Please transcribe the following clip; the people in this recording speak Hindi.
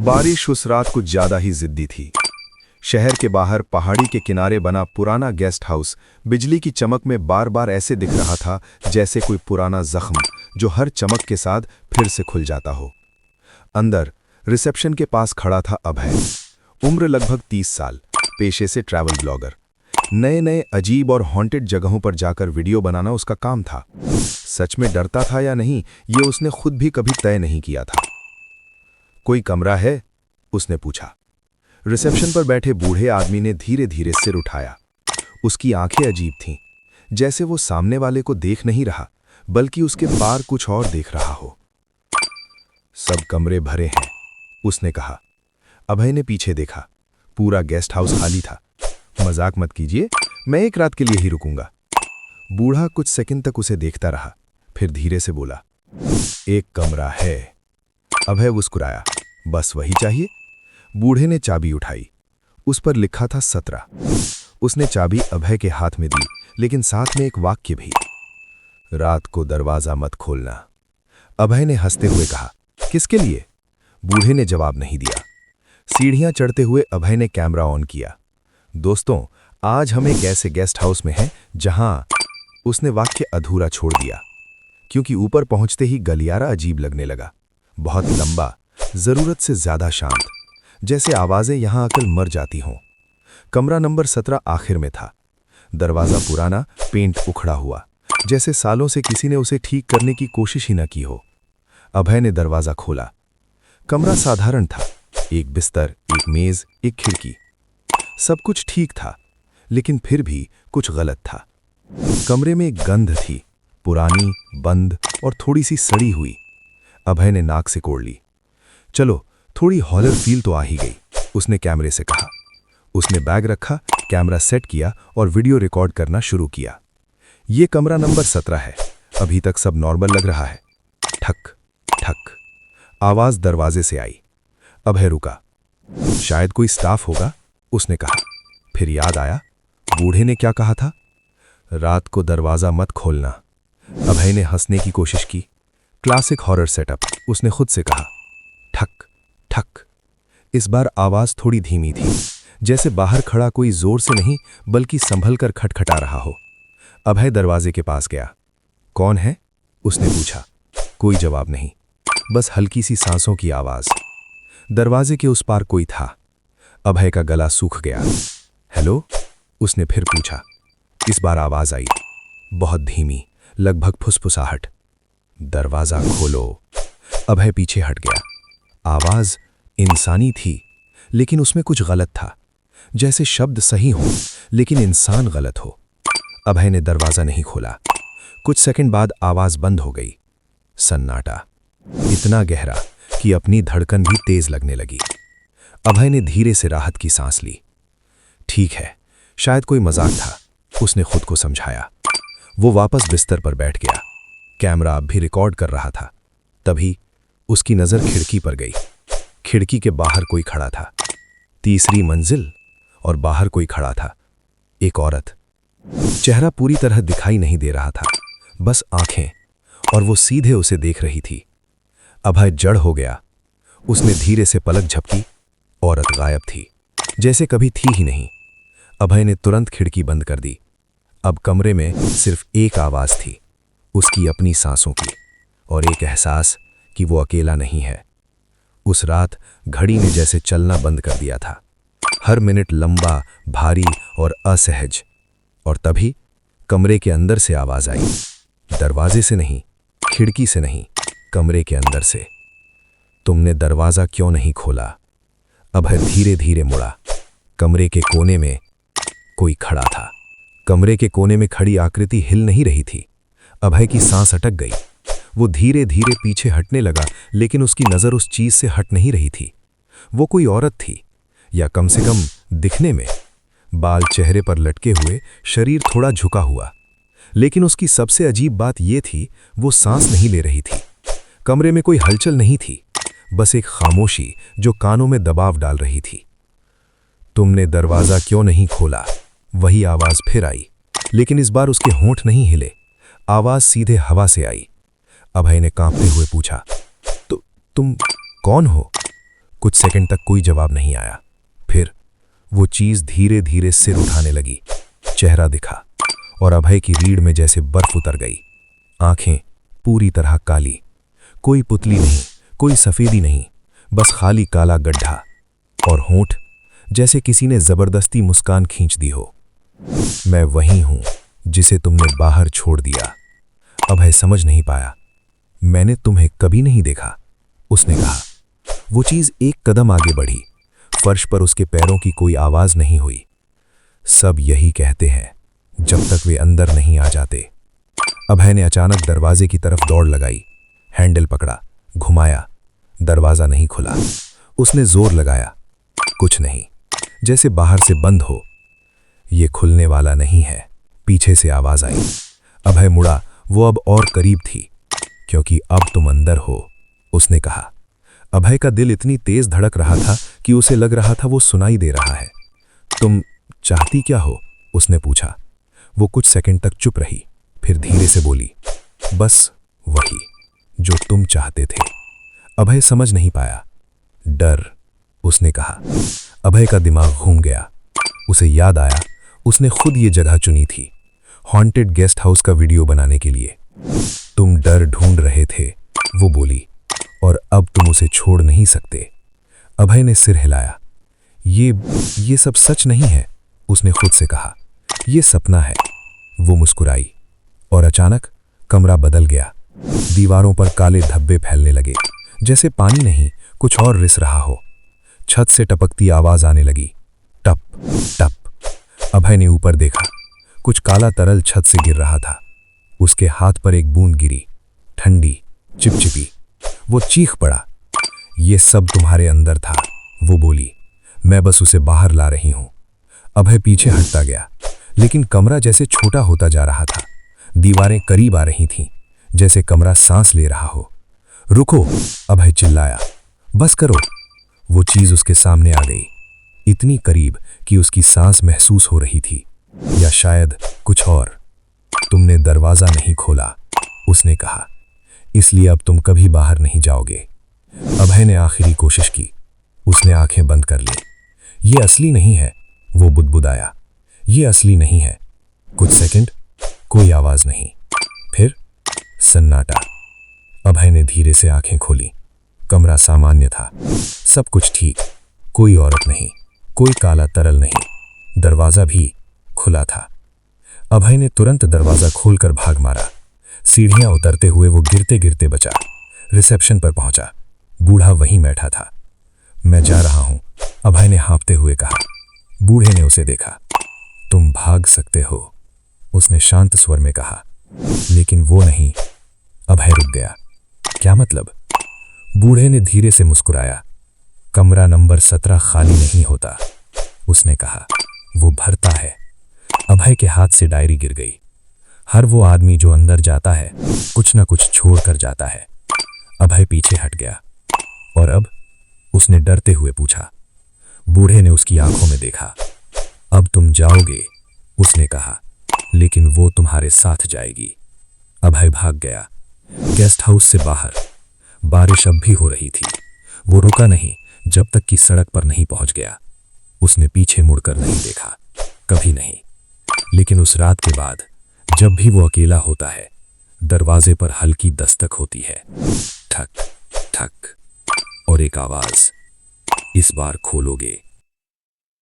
बारिश उस रात कुछ ज्यादा ही जिद्दी थी। शहर के बाहर पहाड़ी के किनारे बना पुराना गेस्ट हाउस बिजली की चमक में बार बार ऐसे दिख रहा था जैसे कोई पुराना जख्म जो हर चमक के साथ फिर से खुल जाता हो। अंदर रिसेप्शन के पास खड़ा था अभय। उम्र लगभग 30 साल, पेशे से ट्रैवल ब्लॉगर। नए नए अजीब और हॉन्टेड जगहों पर जाकर वीडियो बनाना उसका काम था। सच में डरता था या नहीं ये उसने खुद भी कभी तय नहीं किया था। कोई कमरा है? उसने पूछा। रिसेप्शन पर बैठे बूढ़े आदमी ने धीरे धीरे सिर उठाया। उसकी आंखें अजीब थीं, जैसे वो सामने वाले को देख नहीं रहा बल्कि उसके पार कुछ और देख रहा हो। सब कमरे भरे हैं, उसने कहा। अभय ने पीछे देखा। पूरा गेस्ट हाउस खाली था। मजाक मत कीजिए, मैं एक रात के लिए ही रुकूंगा। बूढ़ा कुछ सेकंड तक उसे देखता रहा, फिर धीरे से बोला, एक कमरा है। अभय मुस्कुराया। बस वही चाहिए? बूढ़े ने चाबी उठाई। उस पर लिखा था 17। उसने चाबी अभय के हाथ में दी, लेकिन साथ में एक वाक्य भी, रात को दरवाजा मत खोलना। अभय ने हंसते हुए कहा, किसके लिए? बूढ़े ने जवाब नहीं दिया। सीढ़ियां चढ़ते हुए अभय ने कैमरा ऑन किया। दोस्तों, आज हम एक ऐसे गेस्ट हाउस में हैं जहां, उसने वाक्य अधूरा छोड़ दिया, क्योंकि ऊपर पहुंचते ही गलियारा अजीब लगने लगा। बहुत लंबा, जरूरत से ज्यादा शांत, जैसे आवाजें यहां आकर मर जाती हों। कमरा नंबर 17 आखिर में था। दरवाजा पुराना, पेंट उखड़ा हुआ, जैसे सालों से किसी ने उसे ठीक करने की कोशिश ही न की हो। अभय ने दरवाजा खोला। कमरा साधारण था। एक बिस्तर, एक मेज, एक खिड़की। सब कुछ ठीक था, लेकिन फिर भी कुछ गलत था। कमरे में एक गंध थी, पुरानी, बंद और थोड़ी सी सड़ी हुई। अभय ने नाक से कोड़ ली। चलो, थोड़ी हॉरर फील तो आ ही गई, उसने कैमरे से कहा। उसने बैग रखा, कैमरा सेट किया और वीडियो रिकॉर्ड करना शुरू किया। यह कमरा नंबर 17 है। अभी तक सब नॉर्मल लग रहा है। ठक ठक आवाज दरवाजे से आई। अभय रुका। शायद कोई स्टाफ होगा, उसने कहा। फिर याद आया, बूढ़े ने क्या कहा था? रात को दरवाजा मत खोलना। अभय ने हंसने की कोशिश की। क्लासिक हॉरर सेटअप, उसने खुद से कहा। ठक ठक। इस बार आवाज थोड़ी धीमी थी, जैसे बाहर खड़ा कोई जोर से नहीं बल्कि संभल कर खटखटा रहा हो। अभय दरवाजे के पास गया। कौन है? उसने पूछा। कोई जवाब नहीं, बस हल्की सी सांसों की आवाज। दरवाजे के उस पार कोई था। अभय का गला सूख गया। हेलो? उसने फिर पूछा। इस बार आवाज आई, बहुत धीमी, लगभग फुसफुसाहट। दरवाजा खोलो। अभय पीछे हट गया। आवाज इंसानी थी, लेकिन उसमें कुछ गलत था, जैसे शब्द सही हो लेकिन इंसान गलत हो। अभय ने दरवाजा नहीं खोला। कुछ सेकंड बाद आवाज बंद हो गई। सन्नाटा, इतना गहरा कि अपनी धड़कन भी तेज लगने लगी। अभय ने धीरे से राहत की सांस ली। ठीक है, शायद कोई मजाक था, उसने खुद को समझाया। वो वापस बिस्तर पर बैठ गया। कैमरा अब भी रिकॉर्ड कर रहा था। तभी उसकी नजर खिड़की पर गई। खिड़की के बाहर कोई खड़ा था। तीसरी मंजिल, और बाहर कोई खड़ा था, एक औरत। चेहरा पूरी तरह दिखाई नहीं दे रहा था, बस आंखें, और वो सीधे उसे देख रही थी। अभय जड़ हो गया। उसने धीरे से पलक झपकी। औरत गायब थी, जैसे कभी थी ही नहीं। अभय ने तुरंत खिड़की बंद कर दी। अब कमरे में सिर्फ एक आवाज थी, उसकी अपनी सांसों की, और एक एहसास कि वो अकेला नहीं है। उस रात घड़ी ने जैसे चलना बंद कर दिया था, हर मिनट लंबा, भारी और असहज। और तभी कमरे के अंदर से आवाज आई। दरवाजे से नहीं, खिड़की से नहीं, कमरे के अंदर से। तुमने दरवाजा क्यों नहीं खोला? अभय धीरे धीरे मुड़ा। कमरे के कोने में कोई खड़ा था। कमरे के कोने में खड़ी आकृति हिल नहीं रही थी। अभय की सांस अटक गई। वो धीरे धीरे पीछे हटने लगा, लेकिन उसकी नजर उस चीज से हट नहीं रही थी। वो कोई औरत थी, या कम से कम दिखने में। बाल चेहरे पर लटके हुए, शरीर थोड़ा झुका हुआ। लेकिन उसकी सबसे अजीब बात यह थी, वो सांस नहीं ले रही थी। कमरे में कोई हलचल नहीं थी, बस एक खामोशी जो कानों में दबाव डाल रही थी। तुमने दरवाजा क्यों नहीं खोला? वही आवाज फिर आई, लेकिन इस बार उसके होंठ नहीं हिले। आवाज सीधे हवा से आई। अभय ने कांपते हुए पूछा, तुम कौन हो? कुछ सेकंड तक कोई जवाब नहीं आया। फिर वो चीज धीरे धीरे सिर उठाने लगी। चेहरा दिखा और अभय की रीढ़ में जैसे बर्फ उतर गई। आंखें पूरी तरह काली, कोई पुतली नहीं, कोई सफेदी नहीं, बस खाली काला गड्ढा। और होंठ जैसे किसी ने जबरदस्ती मुस्कान खींच दी हो। मैं वही हूं जिसे तुमने बाहर छोड़ दिया। अभय समझ नहीं पाया। मैंने तुम्हें कभी नहीं देखा, उसने कहा। वो चीज एक कदम आगे बढ़ी। फर्श पर उसके पैरों की कोई आवाज नहीं हुई। सब यही कहते हैं जब तक वे अंदर नहीं आ जाते। अभय ने अचानक दरवाजे की तरफ दौड़ लगाई। हैंडल पकड़ा, घुमाया, दरवाजा नहीं खुला। उसने जोर लगाया, कुछ नहीं, जैसे बाहर से बंद हो। ये खुलने वाला नहीं है, पीछे से आवाज आई। अभय मुड़ा, वो अब और करीब थी। क्योंकि अब तुम अंदर हो, उसने कहा। अभय का दिल इतनी तेज धड़क रहा था कि उसे लग रहा था वो सुनाई दे रहा है। तुम चाहती क्या हो, उसने पूछा। वो कुछ सेकंड तक चुप रही, फिर धीरे से बोली, बस वही जो तुम चाहते थे। अभय समझ नहीं पाया। डर, उसने कहा। अभय का दिमाग घूम गया। उसे याद आया उसने खुद ये जगह चुनी थी, हॉन्टेड गेस्ट हाउस का वीडियो बनाने के लिए। तुम डर ढूंढ रहे थे, वो बोली, और अब तुम उसे छोड़ नहीं सकते। अभय ने सिर हिलाया। ये सब सच नहीं है, उसने खुद से कहा। ये सपना है। वो मुस्कुराई और अचानक कमरा बदल गया। दीवारों पर काले धब्बे फैलने लगे, जैसे पानी नहीं कुछ और रिस रहा हो। छत से टपकती आवाज आने लगी, टप टप। अभय ने ऊपर देखा, कुछ काला तरल छत से गिर रहा था। उसके हाथ पर एक बूंद गिरी, ठंडी, चिपचिपी। वो चीख पड़ा। ये सब तुम्हारे अंदर था, वो बोली। मैं बस उसे बाहर ला रही हूं। अभय पीछे हटता गया, लेकिन कमरा जैसे छोटा होता जा रहा था। दीवारें करीब आ रही थीं, जैसे कमरा सांस ले रहा हो। रुको, अभय चिल्लाया। बस करो। वो चीज उसके सामने आ गई, इतनी करीब कि उसकी सांस महसूस हो रही थी, या शायद कुछ और। तुमने दरवाजा नहीं खोला, उसने कहा, इसलिए अब तुम कभी बाहर नहीं जाओगे। अभय ने आखिरी कोशिश की। उसने आंखें बंद कर ली। ये असली नहीं है, वो बुदबुदाया। ये असली नहीं है। कुछ सेकंड, कोई आवाज नहीं। फिर सन्नाटा। अभय ने धीरे से आंखें खोली। कमरा सामान्य था, सब कुछ ठीक। कोई औरत नहीं, कोई काला तरल नहीं। दरवाजा भी खुला था। अभय ने तुरंत दरवाजा खोलकर भाग मारा। सीढ़ियां उतरते हुए वो गिरते गिरते बचा। रिसेप्शन पर पहुंचा। बूढ़ा वहीं बैठा था। मैं जा रहा हूं, अभय ने हाँफते हुए कहा। बूढ़े ने उसे देखा। तुम भाग सकते हो, उसने शांत स्वर में कहा। लेकिन वो नहीं। अभय रुक गया। क्या मतलब? बूढ़े ने धीरे से मुस्कुराया। कमरा नंबर 17 खाली नहीं होता, उसने कहा, वो भरता है। अभय के हाथ से डायरी गिर गई। हर वो आदमी जो अंदर जाता है कुछ न कुछ छोड़ कर जाता है। अभय पीछे हट गया। और अब? उसने डरते हुए पूछा। बूढ़े ने उसकी आंखों में देखा। अब तुम जाओगे, उसने कहा, लेकिन वो तुम्हारे साथ जाएगी। अभय भाग गया, गेस्ट हाउस से बाहर। बारिश अब भी हो रही थी। वो रुका नहीं जब तक कि सड़क पर नहीं पहुंच गया। उसने पीछे मुड़कर नहीं देखा, कभी नहीं। लेकिन उस रात के बाद जब भी वो अकेला होता है, दरवाजे पर हल्की दस्तक होती है, ठक ठक, और एक आवाज, इस बार खोलोगे?